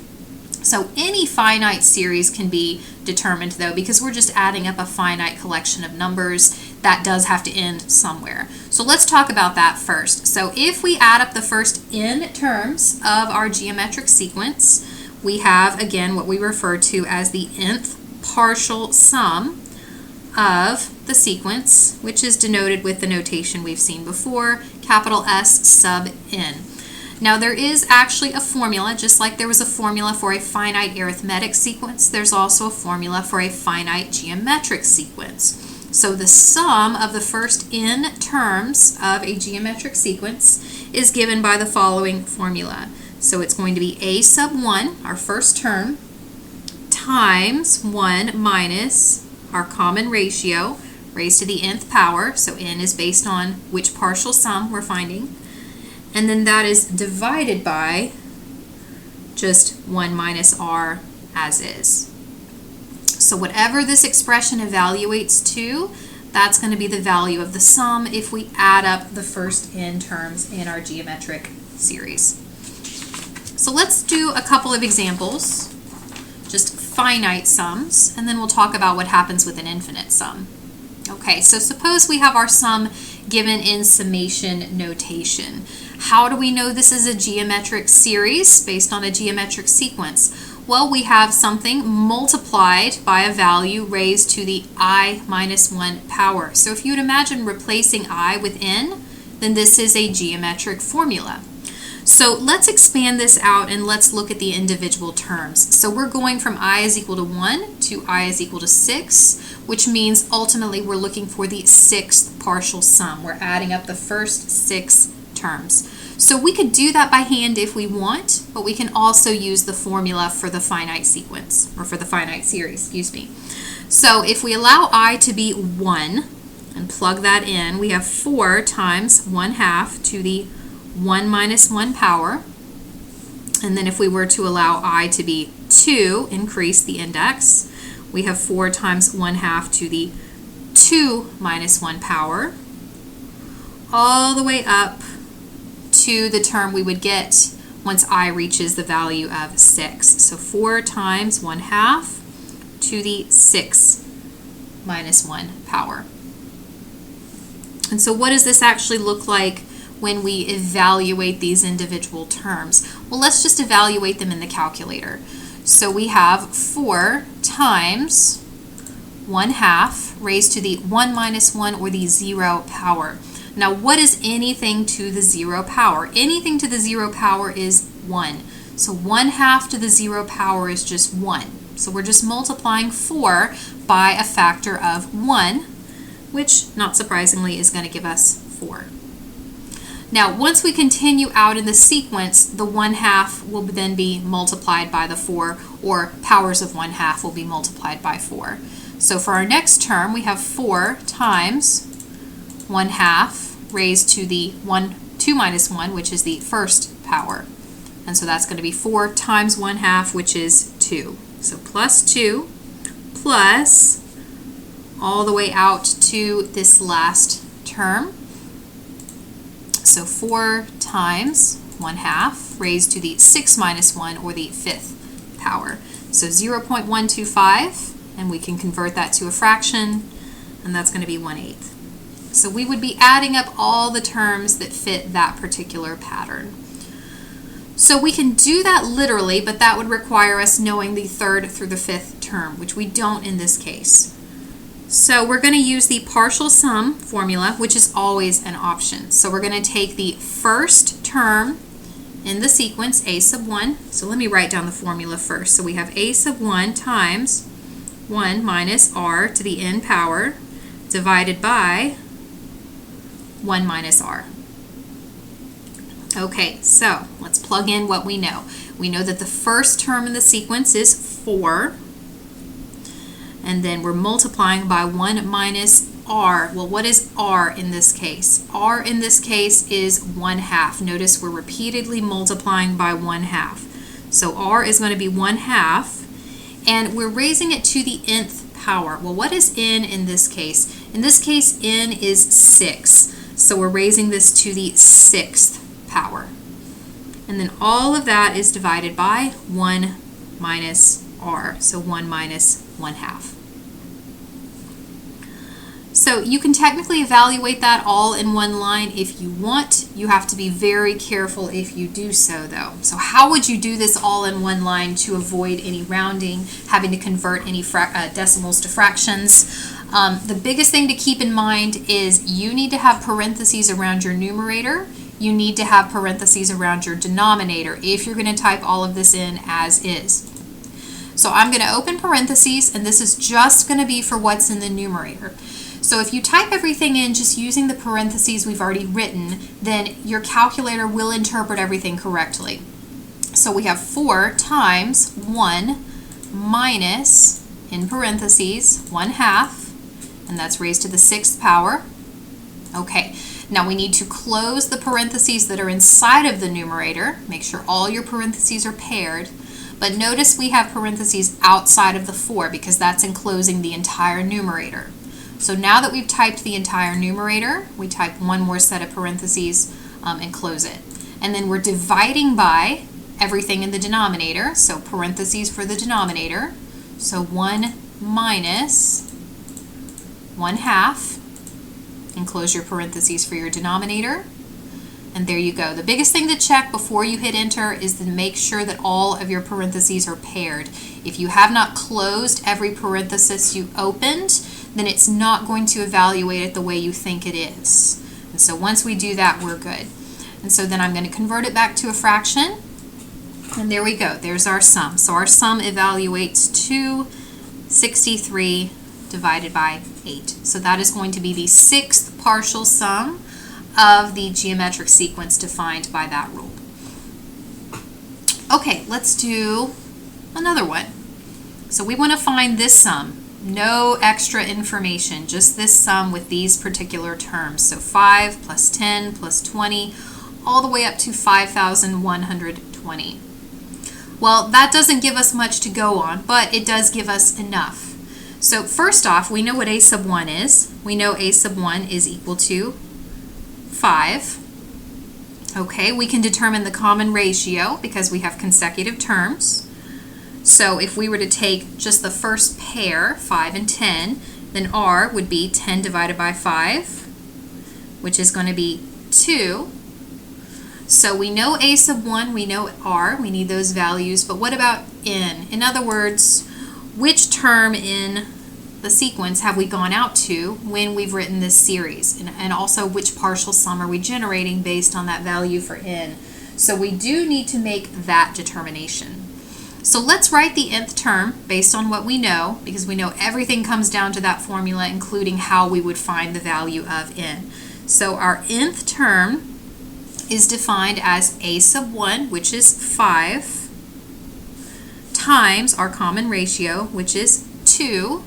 So any finite series can be determined though, because we're just adding up a finite collection of numbers that does have to end somewhere. So let's talk about that first. So if we add up the first n terms of our geometric sequence, we have again what we refer to as the nth partial sum of the sequence, which is denoted with the notation we've seen before, capital S sub n. Now there is actually a formula, just like there was a formula for a finite arithmetic sequence, there's also a formula for a finite geometric sequence. So the sum of the first n terms of a geometric sequence is given by the following formula. So it's going to be a sub 1, our first term, times 1 minus our common ratio raised to the nth power. So n is based on which partial sum we're finding. And then that is divided by just 1 minus r as is. So whatever this expression evaluates to, that's going to be the value of the sum if we add up the first n terms in our geometric series. So let's do a couple of examples, just finite sums, and then we'll talk about what happens with an infinite sum. Okay, so suppose we have our sum given in summation notation. How do we know this is a geometric series based on a geometric sequence? Well, we have something multiplied by a value raised to the I minus 1 power. So if you would imagine replacing I with n, then this is a geometric formula. So let's expand this out and let's look at the individual terms. So we're going from I is equal to 1 to I is equal to 6, which means ultimately we're looking for the sixth partial sum. We're adding up the first 6 terms. So we could do that by hand if we want, but we can also use the formula for the finite sequence, or for the finite series, excuse me. So if we allow I to be 1 and plug that in, we have 4 times 1/2 to the 1 minus 1 power. And then if we were to allow I to be 2, increase the index, we have 4 times 1/2 to the 2 minus 1 power, all the way up to the term we would get once I reaches the value of 6. So 4 times 1/2 to the 6 minus 1 power. And so what does this actually look like when we evaluate these individual terms? Well, let's just evaluate them in the calculator. So we have 4 times 1/2 raised to the 1 minus 1, or the 0 power. Now, what is anything to the 0 power? Anything to the 0 power is 1. So 1/2 to the 0 power is just 1. So we're just multiplying 4 by a factor of 1, which, not surprisingly, is going to give us 4. Now, once we continue out in the sequence, the 1/2 will then be multiplied by the 4, or powers of 1/2 will be multiplied by 4. So for our next term, we have 4 times 1/2 raised to the 2 minus 1, which is the first power. And so that's going to be 4 times 1/2, which is 2. So plus 2 plus all the way out to this last term. So 4 times 1/2 raised to the 6 minus 1, or the 5th power. So 0.125, and we can convert that to a fraction, and that's going to be 1/8. So we would be adding up all the terms that fit that particular pattern. So we can do that literally, but that would require us knowing the 3rd through the 5th term, which we don't in this case. So we're going to use the partial sum formula, which is always an option. So we're going to take the first term in the sequence, a sub 1. So let me write down the formula first. So we have a sub 1 times 1 minus r to the n power divided by 1 minus r. Okay, so let's plug in what we know. We know that the first term in the sequence is 4, and then we're multiplying by 1 minus r. Well, what is r in this case? R in this case is 1/2. Notice we're repeatedly multiplying by 1/2. So r is going to be 1/2, and we're raising it to the nth power. Well, what is n in this case? In this case, n is 6. So we're raising this to the 6th power. And then all of that is divided by 1 minus r. So 1 minus 1/2. So you can technically evaluate that all in one line if you want. You have to be very careful if you do so, though. So how would you do this all in one line to avoid any rounding, having to convert any decimals to fractions? The biggest thing to keep in mind is you need to have parentheses around your numerator. You need to have parentheses around your denominator if you're going to type all of this in as is. So I'm going to open parentheses, and this is just going to be for what's in the numerator. So if you type everything in just using the parentheses we've already written, then your calculator will interpret everything correctly. So we have 4 times 1 minus, in parentheses, 1/2, and that's raised to the 6th power. Okay, now we need to close the parentheses that are inside of the numerator. Make sure all your parentheses are paired. But notice we have parentheses outside of the 4 because that's enclosing the entire numerator. So now that we've typed the entire numerator, we type one more set of parentheses and close it. And then we're dividing by everything in the denominator, so parentheses for the denominator. So 1 minus 1/2, and close your parentheses for your denominator. And there you go. The biggest thing to check before you hit enter is to make sure that all of your parentheses are paired. If you have not closed every parenthesis you opened, then it's not going to evaluate it the way you think it is. And so once we do that, we're good. And so then I'm going to convert it back to a fraction. And there we go. There's our sum. So our sum evaluates to 63 divided by 8. So that is going to be the 6th partial sum of the geometric sequence defined by that rule. Okay, let's do another one. So we want to find this sum. No extra information, just this sum with these particular terms. So 5 plus 10 plus 20, all the way up to 5,120. Well, that doesn't give us much to go on, but it does give us enough. So first off, we know what a sub 1 is. We know a sub 1 is equal to 5. Okay, we can determine the common ratio because we have consecutive terms. So if we were to take just the first pair, 5 and 10, then r would be 10 divided by 5, which is going to be 2. So we know a sub 1, we know r, we need those values, but what about n? In other words, which term in the sequence have we gone out to when we've written this series? And also, which partial sum are we generating based on that value for n? So we do need to make that determination. So let's write the nth term based on what we know, because we know everything comes down to that formula, including how we would find the value of n. So our nth term is defined as a sub 1, which is 5, times our common ratio, which is 2,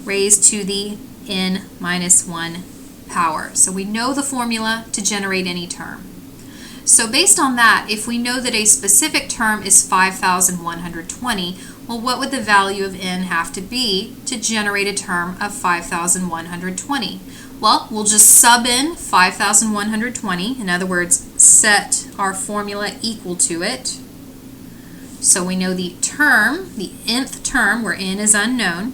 raised to the n minus 1 power. So we know the formula to generate any term. So based on that, if we know that a specific term is 5,120, well, what would the value of n have to be to generate a term of 5,120? Well, we'll just sub in 5,120. In other words, set our formula equal to it. So we know the term, the nth term, where n is unknown,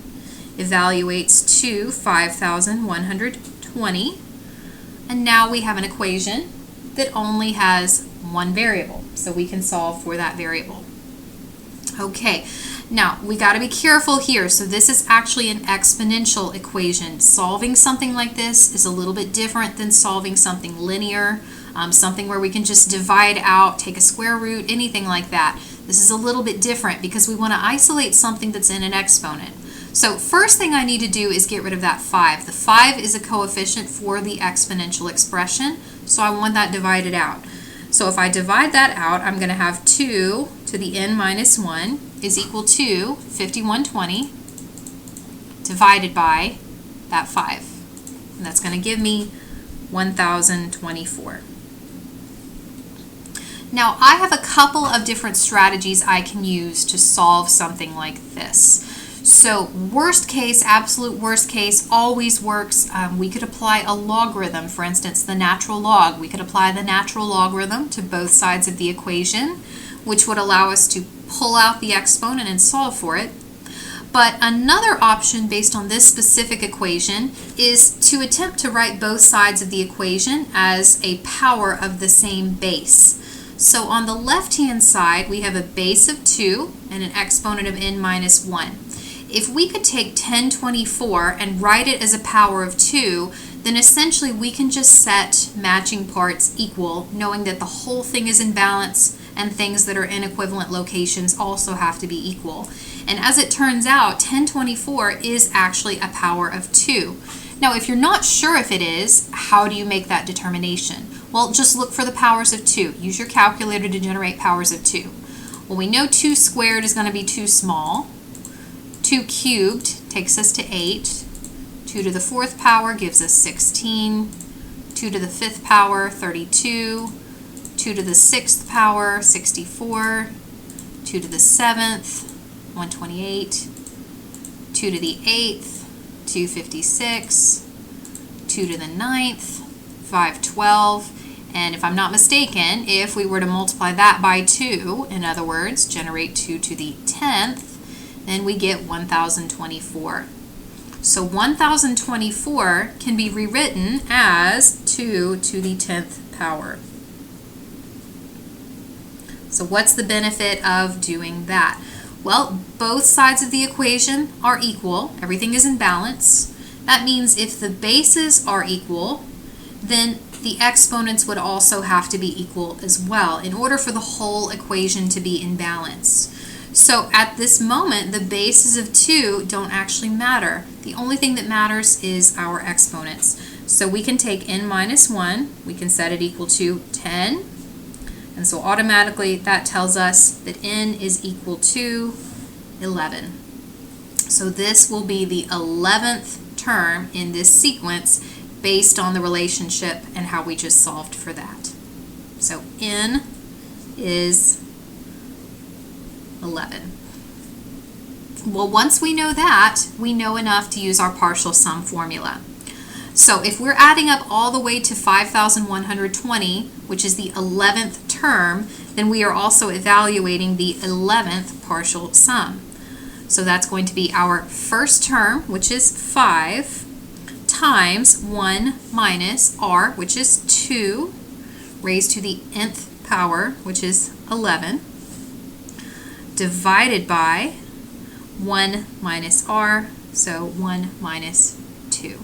evaluates to 5,120. And now we have an equation that only has one variable. So we can solve for that variable. Okay, now we got to be careful here. So this is actually an exponential equation. Solving something like this is a little bit different than solving something linear, something where we can just divide out, take a square root, anything like that. This is a little bit different because we want to isolate something that's in an exponent. So first thing I need to do is get rid of that 5. The 5 is a coefficient for the exponential expression, so I want that divided out. So if I divide that out, I'm going to have 2 to the n minus 1 is equal to 5120 divided by that 5. And that's going to give me 1024. Now I have a couple of different strategies I can use to solve something like this. So worst case, absolute worst case, always works. We could apply a logarithm, for instance, the natural log. We could apply the natural logarithm to both sides of the equation, which would allow us to pull out the exponent and solve for it. But another option based on this specific equation is to attempt to write both sides of the equation as a power of the same base. So on the left-hand side, we have a base of 2 and an exponent of n minus 1. If we could take 1024 and write it as a power of 2, then essentially we can just set matching parts equal, knowing that the whole thing is in balance and things that are in equivalent locations also have to be equal. And as it turns out, 1024 is actually a power of 2. Now, if you're not sure if it is, how do you make that determination? Well, just look for the powers of 2. Use your calculator to generate powers of 2. Well, we know 2 squared is going to be too small. 2 cubed takes us to 8. 2 to the 4th power gives us 16. 2 to the 5th power, 32. 2 to the 6th power, 64. 2 to the 7th, 128. 2 to the 8th, 256. 2 to the 9th, 512. And if I'm not mistaken, if we were to multiply that by 2, in other words, generate 2 to the 10th, then we get 1024. So 1024 can be rewritten as 2 to the 10th power. So what's the benefit of doing that? Well, both sides of the equation are equal. Everything is in balance. That means if the bases are equal, then the exponents would also have to be equal as well in order for the whole equation to be in balance. So at this moment, the bases of 2 don't actually matter. The only thing that matters is our exponents. So we can take n minus 1, we can set it equal to 10, and so automatically that tells us that n is equal to 11. So this will be the 11th term in this sequence based on the relationship and how we just solved for that. So n is 11. Well, once we know that, we know enough to use our partial sum formula. So if we're adding up all the way to 5,120, which is the 11th term, then we are also evaluating the 11th partial sum. So that's going to be our first term, which is 5, times 1 minus r, which is 2, raised to the nth power, which is 11, divided by 1 minus r, so 1 minus 2.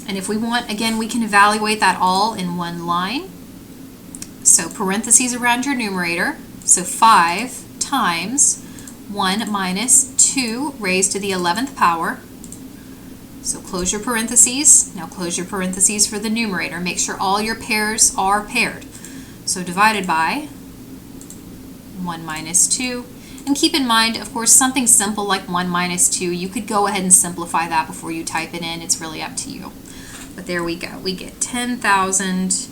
And if we want, again, we can evaluate that all in one line. So parentheses around your numerator, so 5 times 1 minus 2 raised to the 11th power. So close your parentheses. Now close your parentheses for the numerator. Make sure all your pairs are paired. So divided by 1 minus 2. And keep in mind, of course, something simple like 1 minus 2, you could go ahead and simplify that before you type it in. It's really up to you. But there we go. We get 10,000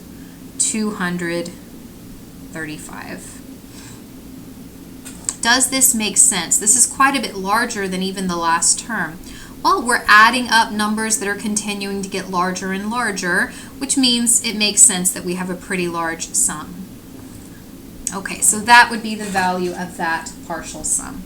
235. Does this make sense? This is quite a bit larger than even the last term. Well, we're adding up numbers that are continuing to get larger and larger, which means it makes sense that we have a pretty large sum. Okay, so that would be the value of that partial sum.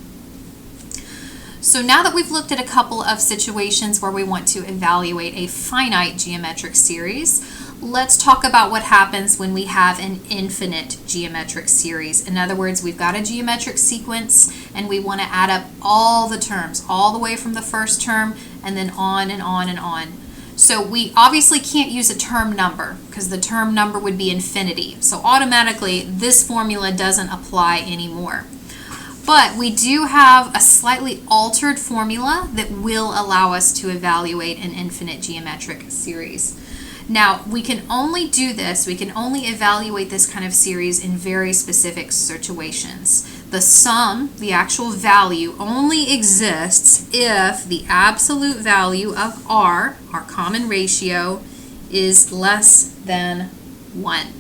So now that we've looked at a couple of situations where we want to evaluate a finite geometric series, let's talk about what happens when we have an infinite geometric series. In other words, we've got a geometric sequence and we want to add up all the terms, all the way from the first term and then on and on and on. So we obviously can't use a term number because the term number would be infinity. So automatically this formula doesn't apply anymore. But we do have a slightly altered formula that will allow us to evaluate an infinite geometric series. Now, we can only do this, we can only evaluate this kind of series in very specific situations. The sum, the actual value, only exists if the absolute value of r, our common ratio, is less than 1.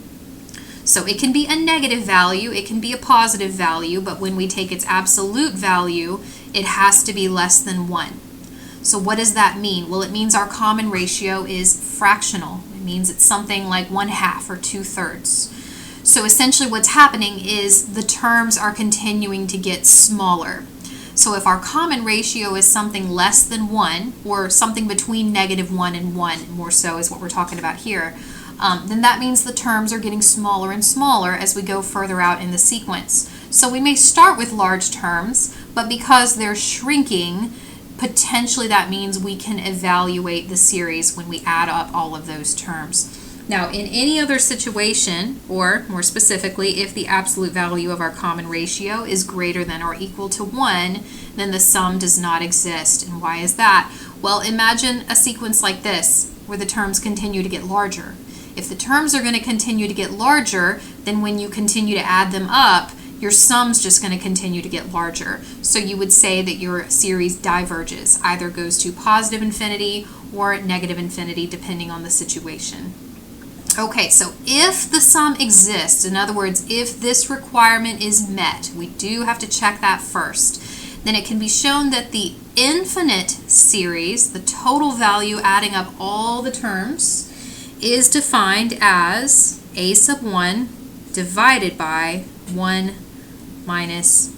So it can be a negative value, it can be a positive value, but when we take its absolute value, it has to be less than 1. So what does that mean? Well, it means our common ratio is fractional. It means it's something like 1/2 or 2/3. So essentially what's happening is the terms are continuing to get smaller. So if our common ratio is something less than 1, or something between -1 and 1, more so is what we're talking about here, then that means the terms are getting smaller and smaller as we go further out in the sequence. So we may start with large terms, but because they're shrinking, potentially that means we can evaluate the series when we add up all of those terms. Now, in any other situation, or more specifically, if the absolute value of our common ratio is greater than or equal to 1, then the sum does not exist. And why is that? Well, imagine a sequence like this, where the terms continue to get larger. If the terms are going to continue to get larger, then when you continue to add them up, your sum's just going to continue to get larger. So you would say that your series diverges, either goes to positive infinity or negative infinity, depending on the situation. Okay, so if the sum exists, in other words, if this requirement is met, we do have to check that first, then it can be shown that the infinite series, the total value adding up all the terms, is defined as a sub 1 divided by 1 minus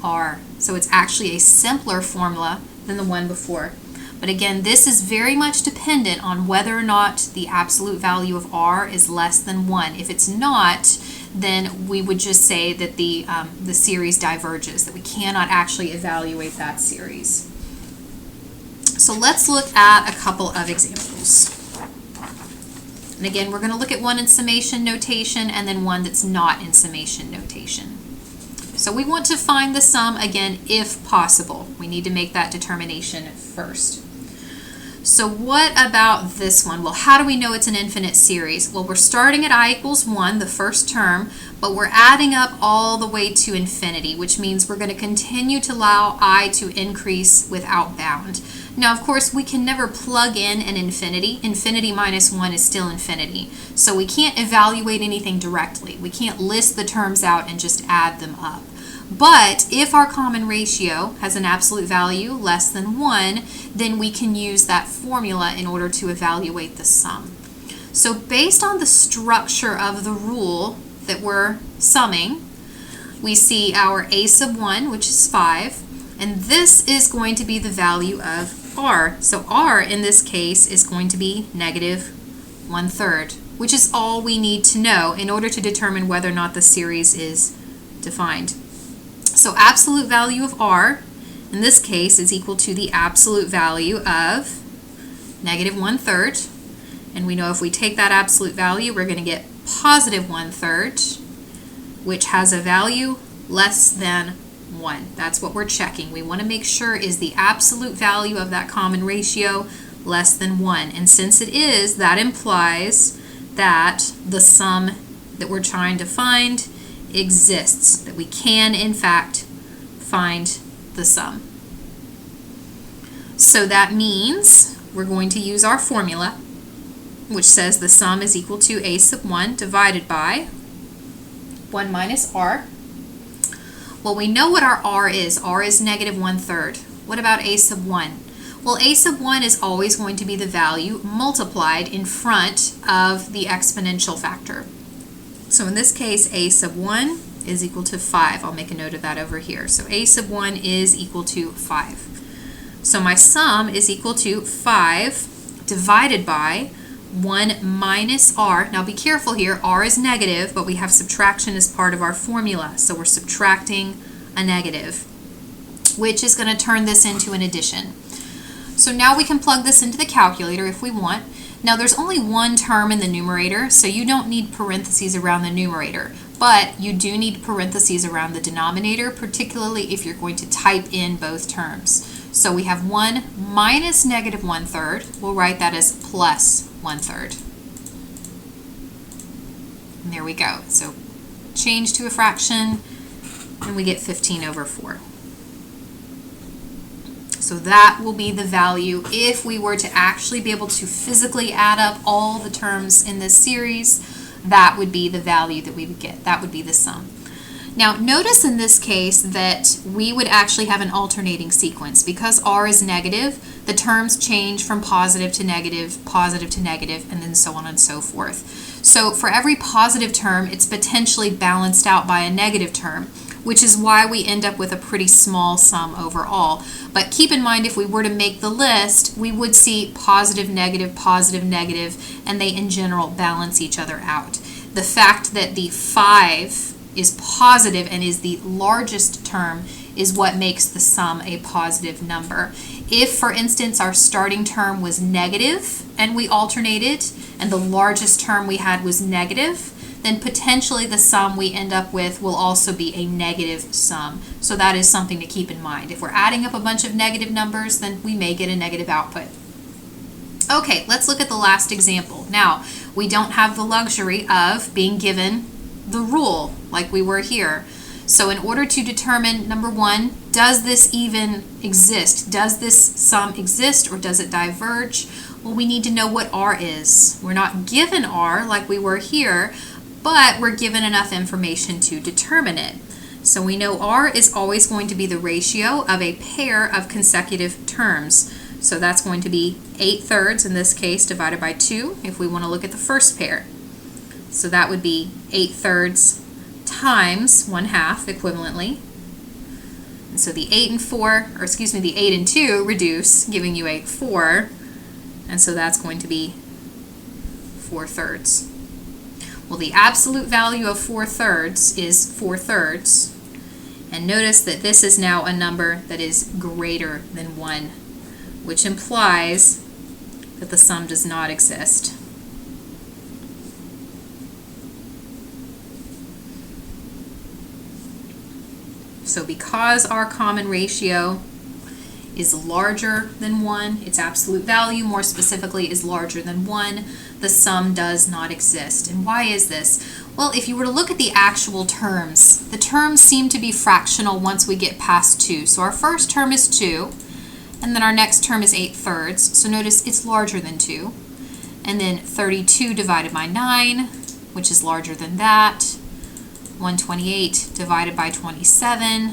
r. So it's actually a simpler formula than the one before. But again, this is very much dependent on whether or not the absolute value of r is less than 1. If it's not, then we would just say that the series diverges, that we cannot actually evaluate that series. So let's look at a couple of examples. And again, we're going to look at one in summation notation and then one that's not in summation notation. So we want to find the sum, again, if possible. We need to make that determination first. So what about this one? Well, how do we know it's an infinite series? Well, we're starting at I equals 1, the first term, but we're adding up all the way to infinity, which means we're going to continue to allow I to increase without bound. Now, of course, we can never plug in an infinity. Infinity minus 1 is still infinity. So we can't evaluate anything directly. We can't list the terms out and just add them up. But if our common ratio has an absolute value less than 1, then we can use that formula in order to evaluate the sum. So based on the structure of the rule that we're summing, we see our a sub 1, which is 5, and this is going to be the value of r. So r in this case is going to be negative 1/3, which is all we need to know in order to determine whether or not the series is defined. So absolute value of r in this case is equal to the absolute value of negative 1/3. And we know if we take that absolute value, we're going to get positive 1/3, which has a value less than 1. That's what we're checking. We want to make sure is the absolute value of that common ratio less than 1. And since it is, that implies that the sum that we're trying to find exists, that we can in fact find the sum. So that means we're going to use our formula. which says the sum is equal to a sub 1 divided by 1 minus r. Well, we know what our r is. R is negative 1/3. What about a sub 1? Well, a sub 1 is always going to be the value multiplied in front of the exponential factor. So in this case, a sub 1 is equal to 5. I'll make a note of that over here. So a sub 1 is equal to 5. So my sum is equal to 5 divided by 1 minus r. Now be careful here, r is negative, but we have subtraction as part of our formula. So we're subtracting a negative, which is going to turn this into an addition. So now we can plug this into the calculator if we want. Now there's only one term in the numerator, so you don't need parentheses around the numerator, but you do need parentheses around the denominator, particularly if you're going to type in both terms. So we have 1 minus negative 1/3. We'll write that as plus 1/3. And there we go. So change to a fraction, and we get 15 over 4. So that will be the value if we were to actually be able to physically add up all the terms in this series. That would be the value that we would get. That would be the sum. Now notice in this case that we would actually have an alternating sequence. Because r is negative, the terms change from positive to negative, and then so on and so forth. So for every positive term, it's potentially balanced out by a negative term, which is why we end up with a pretty small sum overall. But keep in mind, if we were to make the list, we would see positive, negative, and they in general balance each other out. The fact that the 5 is positive and is the largest term is what makes the sum a positive number. If, for instance, our starting term was negative and we alternated, and the largest term we had was negative, then potentially the sum we end up with will also be a negative sum. So that is something to keep in mind. If we're adding up a bunch of negative numbers, then we may get a negative output. Okay, let's look at the last example. Now, we don't have the luxury of being given the rule like we were here. So in order to determine, number one, does this even exist? Does this sum exist or does it diverge? Well, we need to know what r is. We're not given r like we were here, but we're given enough information to determine it. So we know r is always going to be the ratio of a pair of consecutive terms. So that's going to be 8/3 in this case divided by 2 if we want to look at the first pair. So that would be 8/3 times 1/2 equivalently. And so the 8 and 2 reduce, giving you a 4. And so that's going to be 4/3. Well, the absolute value of 4/3 is 4/3. And notice that this is now a number that is greater than 1, which implies that the sum does not exist. So because our common ratio is larger than 1, its absolute value more specifically is larger than 1, the sum does not exist. And why is this? Well, if you were to look at the actual terms, the terms seem to be fractional once we get past 2. So our first term is 2, and then our next term is 8/3. So notice it's larger than 2. And then 32 divided by 9, which is larger than that. 128 divided by 27,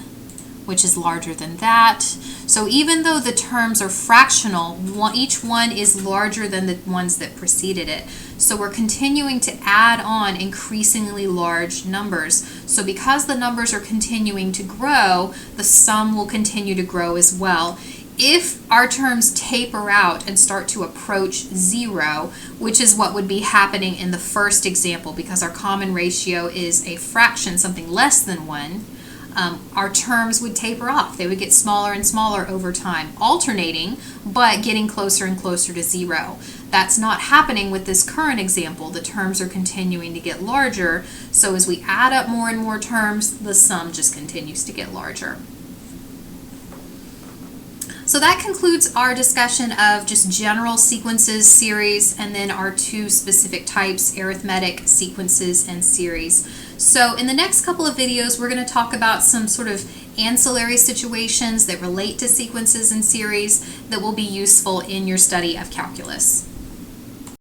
which is larger than that. So even though the terms are fractional, each one is larger than the ones that preceded it. So we're continuing to add on increasingly large numbers. So because the numbers are continuing to grow, the sum will continue to grow as well. If our terms taper out and start to approach 0, which is what would be happening in the first example, because our common ratio is a fraction, something less than 1, our terms would taper off. They would get smaller and smaller over time, alternating, but getting closer and closer to 0. That's not happening with this current example. The terms are continuing to get larger, so as we add up more and more terms, the sum just continues to get larger. So that concludes our discussion of just general sequences, series, and then our two specific types, arithmetic sequences and series. So in the next couple of videos, we're going to talk about some sort of ancillary situations that relate to sequences and series that will be useful in your study of calculus.